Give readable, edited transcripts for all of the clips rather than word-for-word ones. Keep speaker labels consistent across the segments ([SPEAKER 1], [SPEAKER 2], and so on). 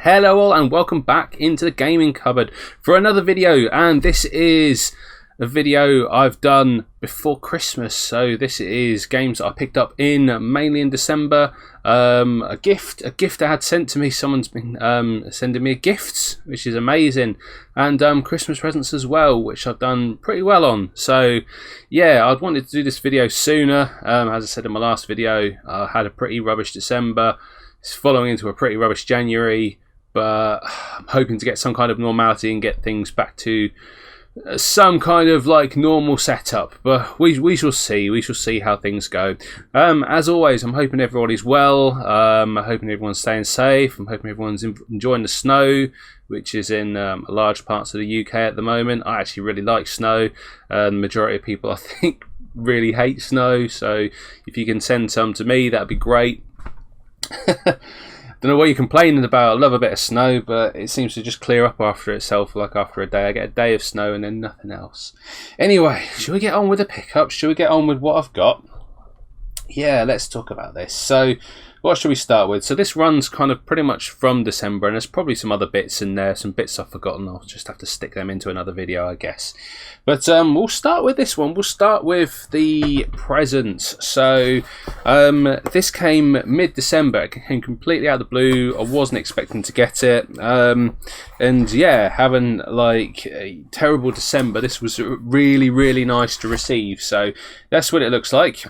[SPEAKER 1] Hello all and welcome back into the gaming cupboard for another video, and this is a video I've done before Christmas. So this is games that I picked up mainly in December. A gift I had sent to me. Someone's been sending me gifts, which is amazing, and Christmas presents as well, which I've done pretty well on. So yeah, I'd wanted to do this video sooner. As I said in my last video, I had a pretty rubbish December. It's following into a pretty rubbish January, but I'm hoping to get some kind of normality and get things back to some kind of like normal setup. But we shall see. We shall see how things go. As always, I'm hoping everybody's well. I'm hoping everyone's staying safe. I'm hoping everyone's enjoying the snow, which is in large parts of the UK at the moment. I actually really like snow. The majority of people, I think, really hate snow. So if you can send some to me, that'd be great. Don't know what you're complaining about. I love a bit of snow, but it seems to just clear up after itself, like after a day. I get a day of snow and then nothing else. Anyway, should we get on with the pickups? Should we get on with what I've got? Yeah, let's talk about this. So what should we start with? So this runs kind of pretty much from December, and there's probably some other bits in there, some bits I've forgotten. I'll just have to stick them into another video, I guess. But we'll start with this one. We'll start with the presents. So this came mid-December. It came completely out of the blue. I wasn't expecting to get it. And yeah, having like a terrible December, this was really, really nice to receive. So that's what it looks like.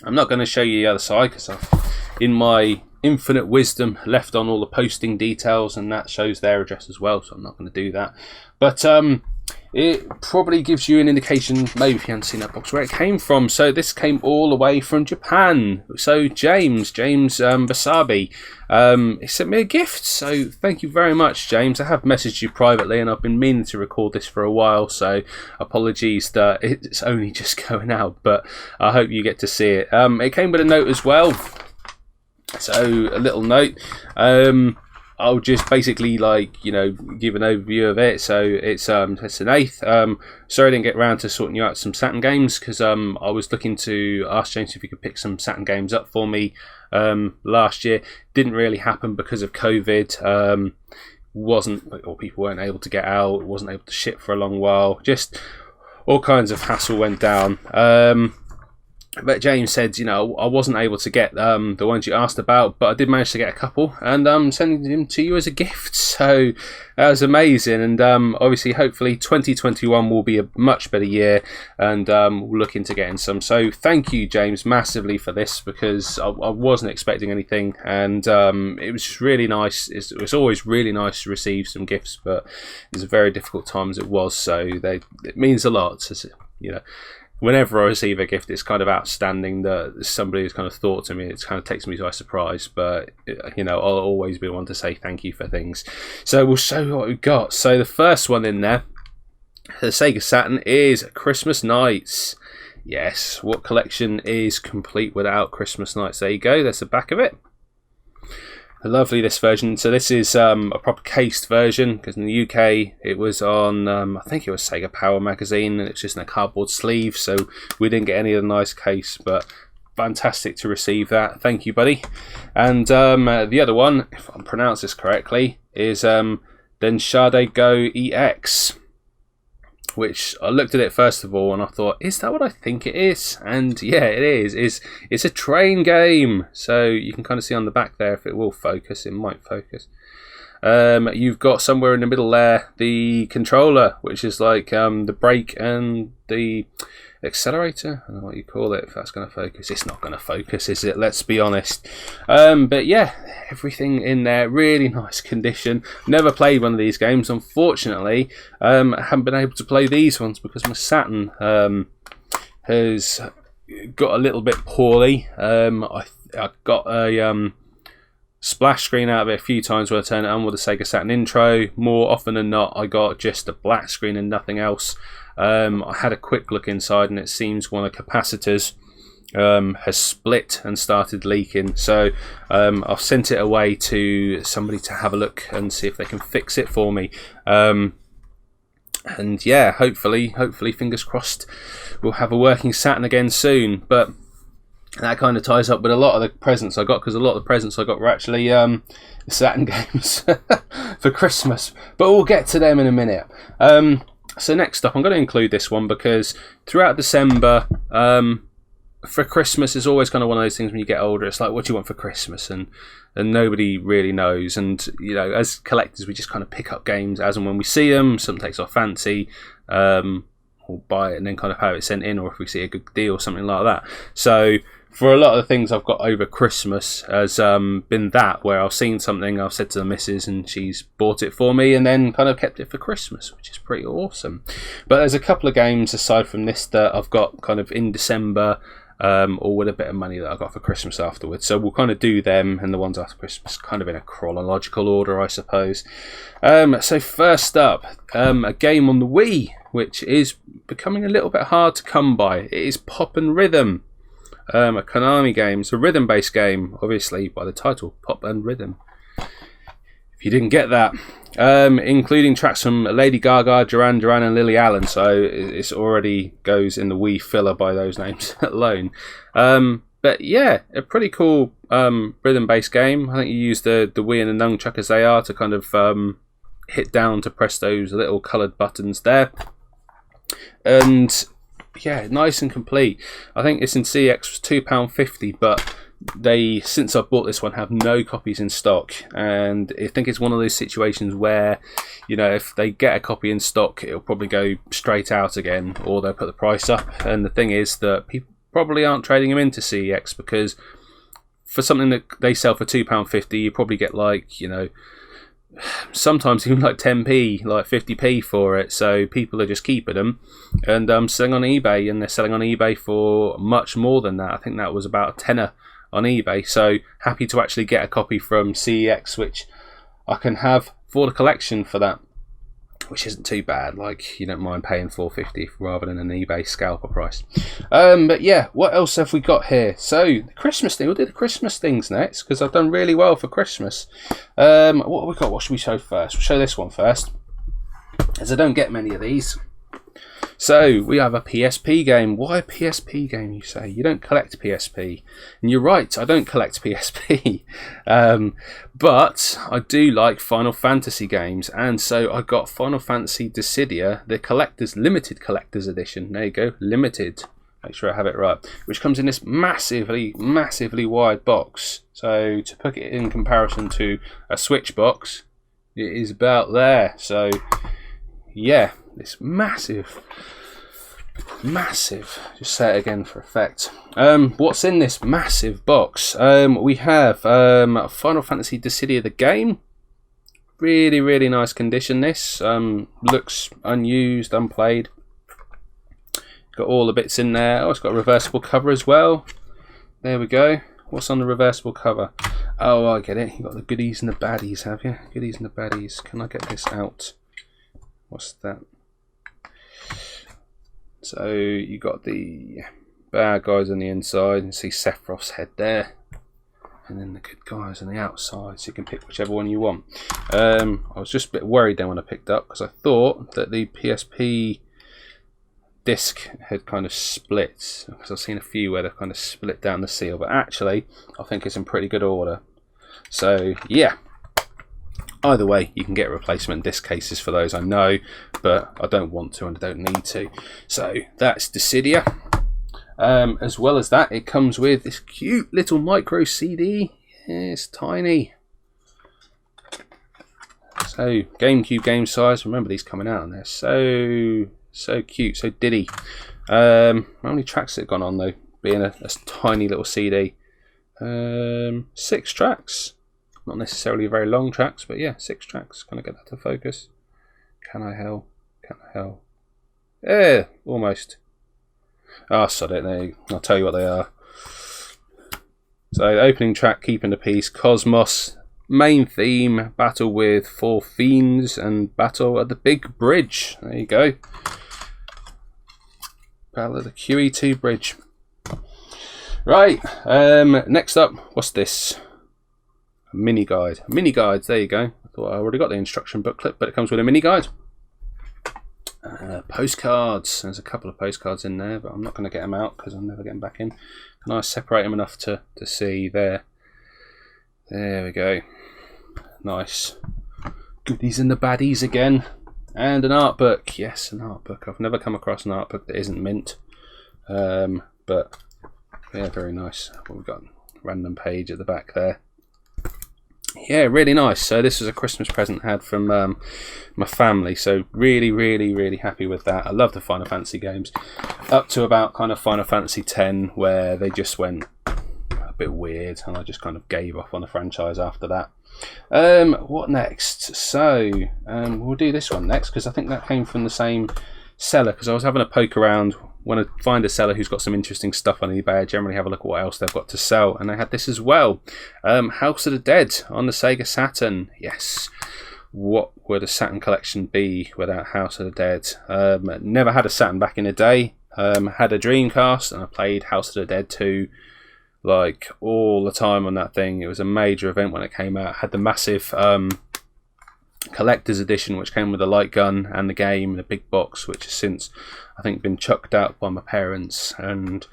[SPEAKER 1] I'm not going to show you the other side because I've, in my infinite wisdom, left on all the posting details, and that shows their address as well, so I'm not going to do that. But it probably gives you an indication, maybe if you haven't seen that box, where it came from. So this came all the way from Japan. So James Basabi, he sent me a gift, so thank you very much, James. I have messaged you privately, and I've been meaning to record this for a while, so apologies that it's only just going out, but I hope you get to see it. It came with a note as well, so a little note. I'll just basically, like, you know, give an overview of it. So it's an 8th. Sorry I didn't get around to sorting you out some Saturn games, because I was looking to ask James if he could pick some Saturn games up for me last year. Didn't really happen because of COVID. People weren't able to get out, wasn't able to ship for a long while. Just all kinds of hassle went down. But James said, you know, I wasn't able to get the ones you asked about, but I did manage to get a couple, and I'm sending them to you as a gift. So that was amazing, and obviously, hopefully, 2021 will be a much better year, and we'll look into getting some. So thank you, James, massively for this, because I wasn't expecting anything, and it was just really nice. It was always really nice to receive some gifts, but it was a very difficult time as it was, so it means a lot, you know. Whenever I receive a gift, it's kind of outstanding that somebody has kind of thought to me. It kind of takes me by surprise, but you know, I'll always be one to say thank you for things. So we'll show you what we've got. So the first one in there, the Sega Saturn, is Christmas Nights. Yes, what collection is complete without Christmas Nights? There you go. That's the back of it. Lovely, this version. So this is a proper cased version, because in the UK it was on I think it was Sega Power magazine, and it's just in a cardboard sleeve, so we didn't get any of the nice case, but fantastic to receive that. Thank you, buddy. And the other one, if I pronounce this correctly, is Denshade Go EX, which I looked at it first of all and I thought, is that what I think it is? And yeah, it is. It's a train game. So you can kind of see on the back there, if it will focus, it might focus. You've got somewhere in the middle there the controller, which is like the brake and the accelerator. I don't know what you call it, if that's going to focus. It's not going to focus, is it? Let's be honest. But yeah, everything in there, really nice condition. Never played one of these games, unfortunately. I haven't been able to play these ones because my Saturn has got a little bit poorly. I got a splash screen out of it a few times when I turned it on with the Sega Saturn intro. More often than not, I got just a black screen and nothing else. I had a quick look inside, and it seems one of the capacitors has split and started leaking. So I've sent it away to somebody to have a look and see if they can fix it for me. And yeah, hopefully, fingers crossed, we'll have a working Saturn again soon. But that kind of ties up with a lot of the presents I got, because a lot of the presents I got were actually Saturn games for Christmas. But we'll get to them in a minute. So next up, I'm going to include this one because throughout December, for Christmas is always kind of one of those things when you get older. It's like, what do you want for Christmas? And nobody really knows. And, you know, as collectors, we just kind of pick up games as and when we see them. Something takes our fancy. We'll buy it and then kind of have it sent in, or if we see a good deal or something like that. So for a lot of the things I've got over Christmas has been that, where I've seen something, I've said to the missus, and she's bought it for me and then kind of kept it for Christmas, which is pretty awesome. But there's a couple of games aside from this that I've got kind of in December, or with a bit of money that I got for Christmas afterwards. So we'll kind of do them and the ones after Christmas kind of in a chronological order, I suppose. So first up, a game on the Wii, which is becoming a little bit hard to come by. It is Pop and Rhythm, a Konami game. It's a rhythm-based game, obviously, by the title, Pop and Rhythm. If you didn't get that, including tracks from Lady Gaga, Duran Duran and Lily Allen, so it already goes in the Wii filler by those names alone. But yeah, a pretty cool rhythm-based game. I think you use the Wii and the nunchuck as they are to kind of hit down to press those little coloured buttons there. And yeah, nice and complete. I think it's in CX was £2.50, but they, since I bought this one, have no copies in stock. And I think it's one of those situations where, you know, if they get a copy in stock, it'll probably go straight out again, or they'll put the price up. And the thing is that people probably aren't trading them into CEX, because for something that they sell for £2.50, you probably get, like, you know, sometimes even like 10p, like 50p for it. So people are just keeping them and selling on eBay, and they're selling on eBay for much more than that. I think that was about a tenner on eBay. So happy to actually get a copy from CEX, which I can have for the collection for that, which isn't too bad. Like, you don't mind paying $4.50 rather than an eBay scalper price. But yeah, what else have we got here? So the Christmas thing. We'll do the Christmas things next, because I've done really well for Christmas. What have we got? What should we show first? We'll show this one first, as I don't get many of these. So we have a PSP game. Why a PSP game, you say? You don't collect PSP. And you're right, I don't collect PSP. But I do like Final Fantasy games. And so I got Final Fantasy Dissidia, the limited collector's edition. There you go, limited. Make sure I have it right. Which comes in this massively, massively wide box. So to put it in comparison to a Switch box, it is about there. So yeah, this massive, just say it again for effect. What's in this massive box? We have Final Fantasy Dissidia the game. Really, really nice condition this. Looks unused, unplayed. Got all the bits in there. Oh, it's got a reversible cover as well. There we go. What's on the reversible cover? Oh, I get it. You got the goodies and the baddies, have you? Goodies and the baddies. Can I get this out? What's that? So you got the bad guys on the inside, and see Sephiroth's head there, and then the good guys on the outside, so you can pick whichever one you want. I was just a bit worried then when I picked up, because I thought that the PSP disc had kind of split, because I've seen a few where they've kind of split down the seal, but actually I think it's in pretty good order. So yeah, either way, you can get replacement disc cases for those, I know, but I don't want to and I don't need to. So that's Dissidia. As well as that, it comes with this cute little micro CD. Yeah, it's tiny. So GameCube game size. Remember these coming out, and they're so cute, so diddy. How many tracks have gone on though? Being a tiny little CD. 6 tracks. Not necessarily very long tracks, but yeah, 6 tracks. Can I get that to focus? Can I hell? Yeah, almost. Oh, sod it. I'll tell you what they are. So, the opening track, Keeping the Peace, Cosmos, main theme, battle with 4 fiends, and battle at the big bridge. There you go. Battle at the QE2 bridge. Right, next up, what's this? A mini guide. Mini guides, there you go. I thought I already got the instruction booklet, but it comes with a mini guide. Postcards. There's a couple of postcards in there, but I'm not going to get them out because I'm never getting back in. Nice, separate them enough to see there. There we go. Nice. Goodies and the baddies again. And an art book. Yes, an art book. I've never come across an art book that isn't mint. But yeah, very nice. We've got a random page at the back there. Yeah, really nice. So this was a Christmas present I had from my family. So really happy with that. I love the Final Fantasy games. Up to about kind of Final Fantasy X, where they just went a bit weird, and I just kind of gave off on the franchise after that. What next? So we'll do this one next, because I think that came from the same seller, because I was having a poke around. When I find a seller who's got some interesting stuff on eBay, I generally have a look at what else they've got to sell, and they had this as well. House of the Dead on the Sega Saturn. Yes, what would a Saturn collection be without House of the Dead? Never had a Saturn back in the day. Had a Dreamcast, and I played House of the Dead 2 like all the time on that thing. It was a major event when it came out. Had the massive collector's edition, which came with a light gun and the game in a big box, which has since I think been chucked out by my parents, and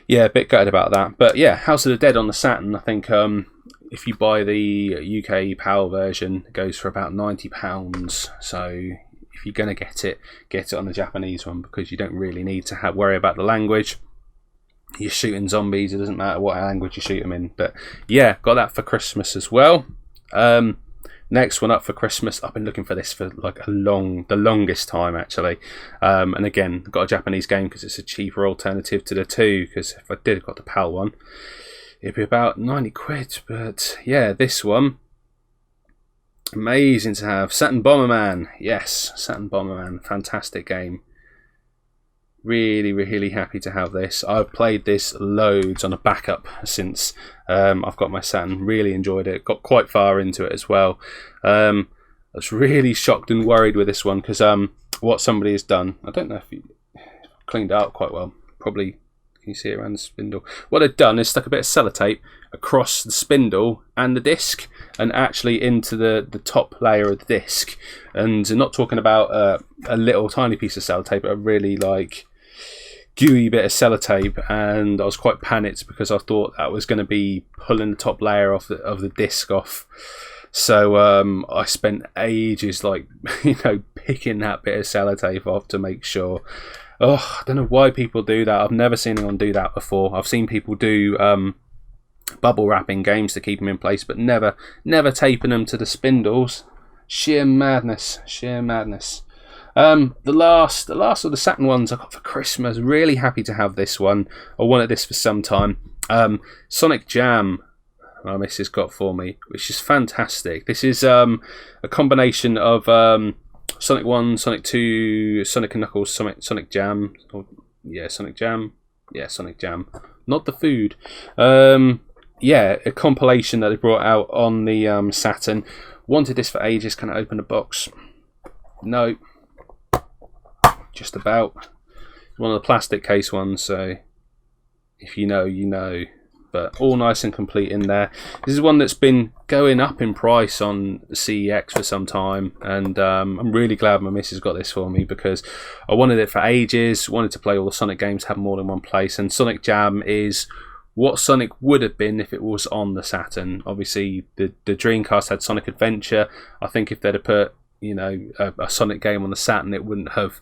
[SPEAKER 1] yeah, a bit gutted about that. But yeah, House of the Dead on the Saturn, I think if you buy the UK PAL version, it goes for about £90. So if you're gonna get it on the Japanese one, because you don't really need to worry about the language. You're shooting zombies, it doesn't matter what language you shoot them in. But yeah, got that for Christmas as well. Next one up for Christmas, I've been looking for this for like the longest time actually, and again got a Japanese game because it's a cheaper alternative to the 2, because if I did have got the PAL one it'd be about 90 quid. But yeah, this one, amazing to have. Saturn Bomberman. Yes, Saturn Bomberman, fantastic game. Really happy to have this. I've played this loads on a backup since I've got my Saturn. Really enjoyed it. Got quite far into it as well. I was really shocked and worried with this one, because what somebody has done, I don't know if you cleaned it up quite well. Probably, can you see it around the spindle? What they've done is stuck a bit of sellotape across the spindle and the disc, and actually into the top layer of the disc. And I'm not talking about a little tiny piece of sellotape, but a really like gooey bit of sellotape, and I was quite panicked because I thought that was going to be pulling the top layer of the disc off. So I spent ages like picking that bit of sellotape off to make sure. Oh, I don't know why people do that. I've never seen anyone do that before. I've seen people do bubble wrapping games to keep them in place, but never taping them to the spindles. Sheer madness. The last of the Saturn ones I got for Christmas. Really happy to have this one. I wanted this for some time. Sonic Jam, my missus got for me, which is fantastic. This is a combination of Sonic 1, Sonic 2, Sonic & Knuckles, Sonic Jam. Sonic Jam. Not the food. Yeah, a compilation that they brought out on the Saturn. Wanted this for ages. Can I open the box? No. Just about. One of the plastic case ones, so if you know, you know. But all nice and complete in there. This is one that's been going up in price on CEX for some time, and I'm really glad my missus got this for me, because I wanted it for ages. Wanted to play all the Sonic games, have them all in one place, and Sonic Jam is what Sonic would have been if it was on the Saturn. Obviously, the Dreamcast had Sonic Adventure. I think if they'd have put a Sonic game on the Saturn, it wouldn't have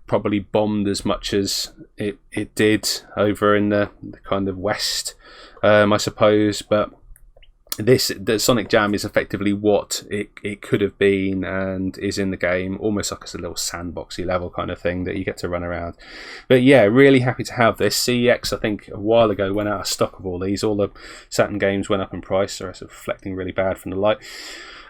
[SPEAKER 1] probably bombed as much as it did over in the kind of West, I suppose. But the Sonic Jam is effectively what it could have been, and is in the game, almost like a little sandboxy level kind of thing that you get to run around. But yeah, really happy to have this. CEX, I think a while ago, went out of stock of all these. All the Saturn games went up in price, so it's reflecting really bad from the light.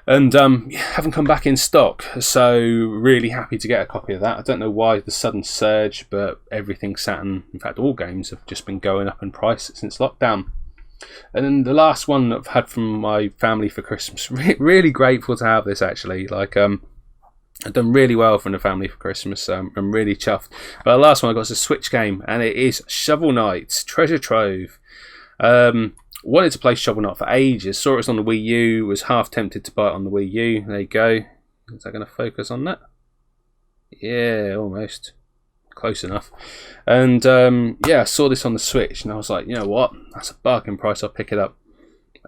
[SPEAKER 1] And haven't come back in stock, so really happy to get a copy of that. I don't know why the sudden surge, but everything Saturn, in fact all games, have just been going up in price since lockdown. And then the last one I've had from my family for Christmas, really grateful to have this actually. Like I've done really well from the family for Christmas. I'm really chuffed. But the last one I got is a Switch game, and it is Shovel Knight Treasure Trove. Wanted to play Shovel Knight for ages. Saw it was on the Wii U. Was half tempted to buy it on the Wii U. There you go. Is that going to focus on that? Yeah, almost. close enough. And yeah, I saw this on the Switch, and I was like, you know what? That's a bargain price. I'll pick it up.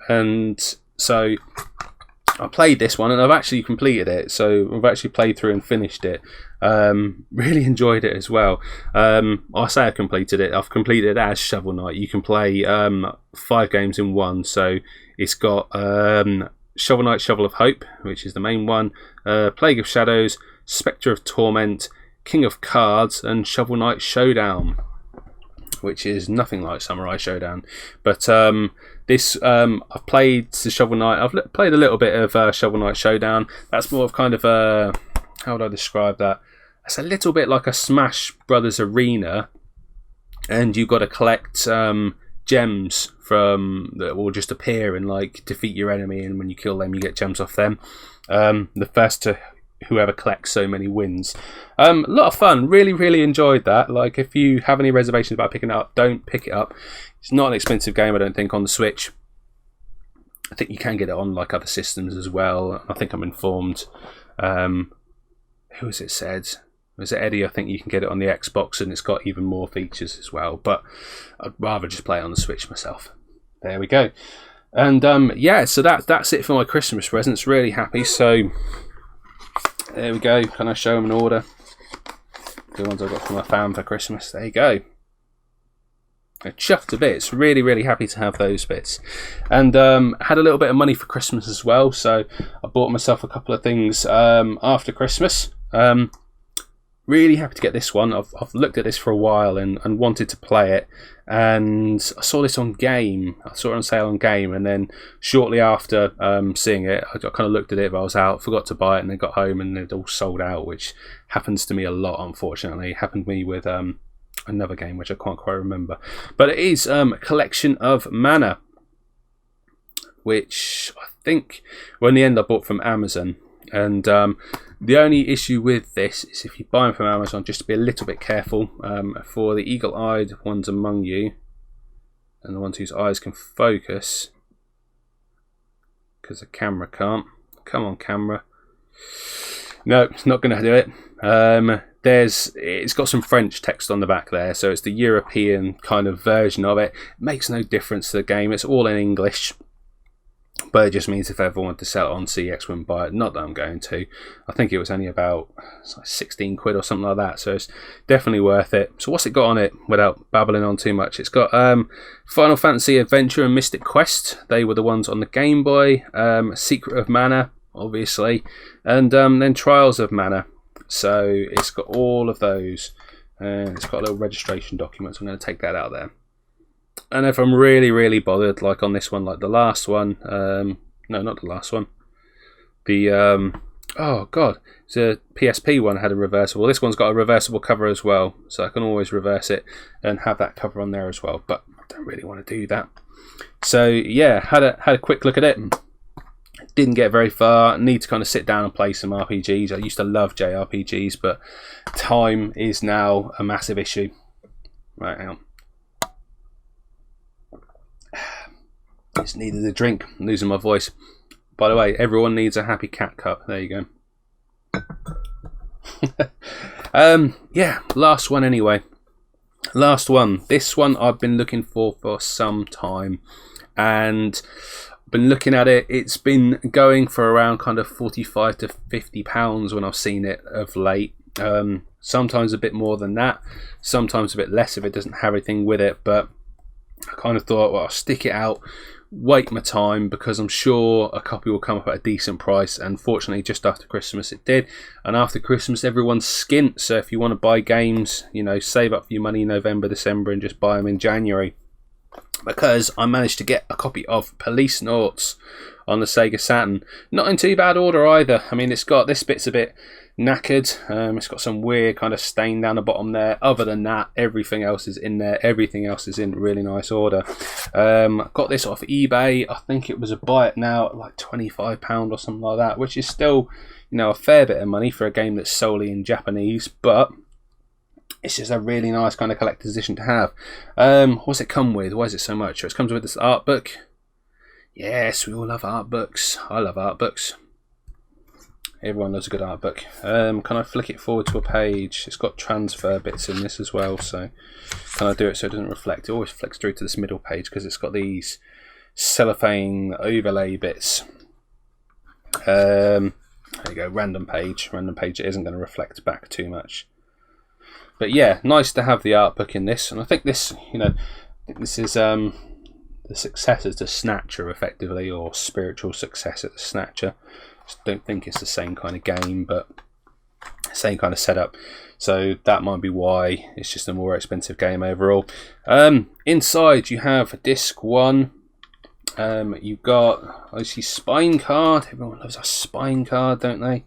[SPEAKER 1] And so I played this one, and I've actually completed it. So I've actually played through and finished it. Really enjoyed it as well. I say I completed it. I've completed it as Shovel Knight. You can play 5 games in one. So it's got Shovel Knight, Shovel of Hope, which is the main one, Plague of Shadows, Spectre of Torment, King of Cards, and Shovel Knight Showdown, which is nothing like Samurai Showdown. But this, I've played the Shovel Knight. I've played a little bit of Shovel Knight Showdown. That's more of kind of a, how would I describe that? It's a little bit like a Smash Brothers Arena, and you've got to collect gems from that will just appear and like defeat your enemy, and when you kill them, you get gems off them. The first to whoever collects so many wins. A lot of fun. Really enjoyed that. Like, if you have any reservations about picking it up, don't pick it up. It's not an expensive game, I don't think, on the Switch. I think you can get it on like other systems as well. I think I'm informed. Who has it said? Was it Eddie? I think you can get it on the Xbox, and it's got even more features as well. But I'd rather just play it on the Switch myself. There we go. And yeah, so that's it for my Christmas presents. Really happy. So there we go. Can I show them in order? The ones I got from my fam for Christmas. There you go. I chuffed to bits. Really happy to have those bits. And had a little bit of money for Christmas as well. So I bought myself a couple of things after Christmas. Really happy to get this one. I've looked at this for a while and wanted to play it, and I saw this on Game. I saw it on sale on Game, and then shortly after seeing it, I kind of looked at it, but I was out, forgot to buy it, and then got home and it all sold out, which happens to me a lot, unfortunately. It happened to me with another game which I can't quite remember, but it is a collection of mana, which I think, well, in the end I bought from Amazon. And the only issue with this is if you buy them from Amazon, just to be a little bit careful for the eagle-eyed ones among you, and the ones whose eyes can focus, because the camera can't. Come on, camera. No, it's not going to do it. It's got some French text on the back there, so it's the European kind of version of it. It makes no difference to the game. It's all in English. But it just means if I ever want to sell it on CX, wouldn't buy it. Not that I'm going to. I think it was only about like 16 quid or something like that. So it's definitely worth it. So what's it got on it without babbling on too much? It's got Final Fantasy Adventure and Mystic Quest. They were the ones on the Game Boy. Secret of Mana, obviously. And then Trials of Mana. So it's got all of those. And it's got a little registration document. So I'm going to take that out there. And if I'm really bothered, like on this one, like the last one, no, not the last one, the oh god, it's a PSP one had a reversible. This one's got a reversible cover as well, so I can always reverse it and have that cover on there as well. But I don't really want to do that. So yeah, had a quick look at it. Didn't get very far. Need to kind of sit down and play some RPGs. I used to love JRPGs, but time is now a massive issue. Right, hang on. Just needed a drink. I'm losing my voice. By the way, everyone needs a Happy Cat cup. There you go. Yeah, last one anyway. Last one. This one I've been looking for some time, and I've been looking at it. It's been going for around kind of £45 to £50 when I've seen it of late. Sometimes a bit more than that. Sometimes a bit less if it doesn't have anything with it. But I kind of thought, well, I'll stick it out, wait my time, because I'm sure a copy will come up at a decent price. And fortunately, just after Christmas it did. And after Christmas, everyone's skint. So if you want to buy games, you know, save up your money in November, December, and just buy them in January. Because I managed to get a copy of Police Noughts on the Sega Saturn. Not in too bad order either. I mean, it's got, this bit's a bit knackered. It's got some weird kind of stain down the bottom there. Other than that, everything else is in there. Everything else is in really nice order. Got this off eBay. I think it was a buy it now at like £25 or something like that, which is still, you know, a fair bit of money for a game that's solely in Japanese, but it's just a really nice kind of collector's edition to have. What's it come with? Why is it so much? It comes with this art book. Yes, we all love art books. I love art books. Everyone loves a good art book. Can I flick it forward to a page? It's got transfer bits in this as well, so can I do it so it doesn't reflect? It always flicks through to this middle page because it's got these cellophane overlay bits. There you go, random page. Random page, it isn't going to reflect back too much. But yeah, nice to have the art book in this, and I think this, this is the successor to Snatcher, effectively, or spiritual successor to Snatcher. Don't think it's the same kind of game, but same kind of setup, so that might be why it's just a more expensive game overall. Inside you have disc 1. You've got obviously spine card. Everyone loves a spine card, don't they?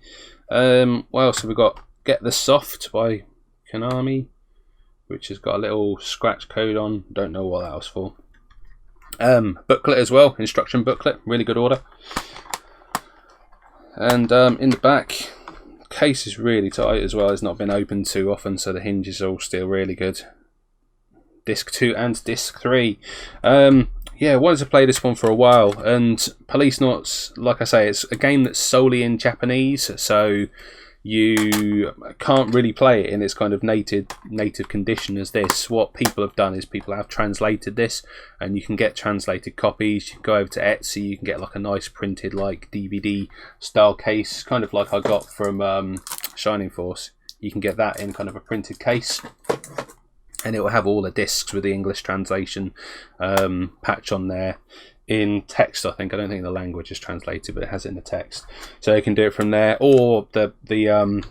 [SPEAKER 1] What else have we got? Get the Soft by Konami, which has got a little scratch code on. Don't know what that was for. Booklet as well, instruction booklet, really good order. And in the back, the case is really tight as well. It's not been opened too often, so the hinges are all still really good. Disc 2 and Disc 3. Yeah, wanted to play this one for a while, and Police Knots, like I say, it's a game that's solely in Japanese, so you can't really play it in its kind of native condition as this. What people have done is people have translated this, and you can get translated copies. You can go over to Etsy, you can get like a nice printed like DVD style case, kind of like I got from Shining Force. You can get that in kind of a printed case, and it will have all the discs with the English translation patch on there in text. I don't think the language is translated, but it has it in the text, so you can do it from there, or the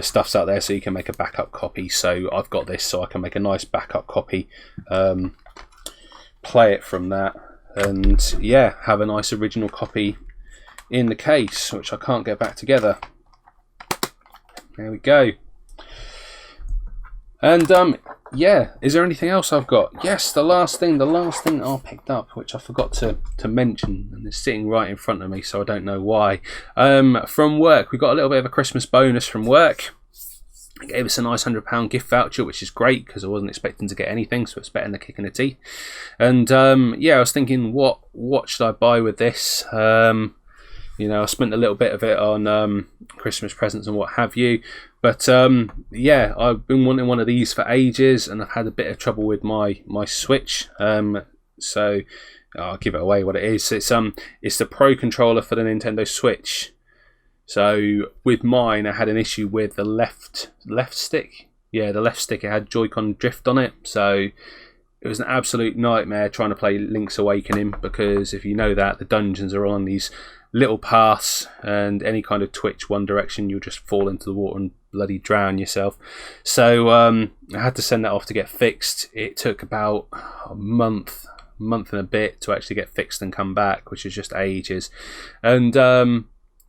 [SPEAKER 1] stuff's out there, so you can make a backup copy. So I've got this, so I can make a nice backup copy, play it from that, and yeah, have a nice original copy in the case, which I can't get back together. There we go. And yeah, is there anything else I've got? Yes, the last thing I picked up, which I forgot to mention, and it's sitting right in front of me, so I don't know why. From work, we got a little bit of a Christmas bonus from work. It gave us a nice £100 gift voucher, which is great because I wasn't expecting to get anything, so it's better than a kick in the teeth. And yeah, I was thinking, what should I buy with this? I spent a little bit of it on Christmas presents and what have you. But yeah, I've been wanting one of these for ages, and I've had a bit of trouble with my Switch. So I'll give it away what it is. It's the Pro controller for the Nintendo Switch. So with mine, I had an issue with the left stick. Yeah, the left stick, it had Joy-Con drift on it. So it was an absolute nightmare trying to play Link's Awakening, because if you know that, the dungeons are on these little paths, and any kind of twitch one direction, you'll just fall into the water and bloody drown yourself. So I had to send that off to get fixed. It took about a month and a bit to actually get fixed and come back, which is just ages. And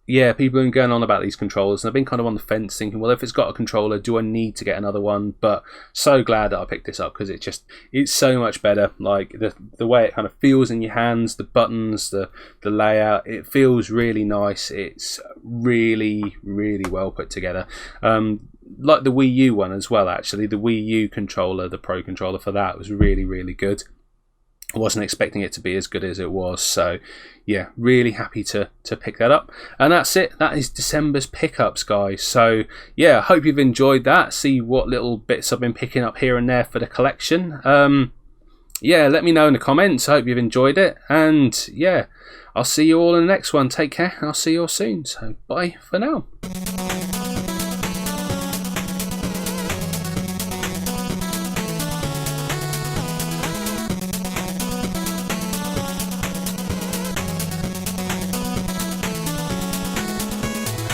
[SPEAKER 1] yeah, people have been going on about these controllers, and I've been kind of on the fence thinking, well, if it's got a controller, do I need to get another one? But so glad that I picked this up, because it's so much better. Like the way it kind of feels in your hands, the buttons, the layout, it feels really nice. It's really, really well put together. Like the Wii U one as well, actually. The Wii U controller, the Pro controller for that, was really, really good. I wasn't expecting it to be as good as it was, so yeah, really happy to pick that up. And that's it. That is December's pickups, guys. So yeah, I hope you've enjoyed that. See what little bits I've been picking up here and there for the collection. Yeah, let me know in the comments. I hope you've enjoyed it, and yeah, I'll see you all in the next one. Take care, and I'll see you all soon. So bye for now.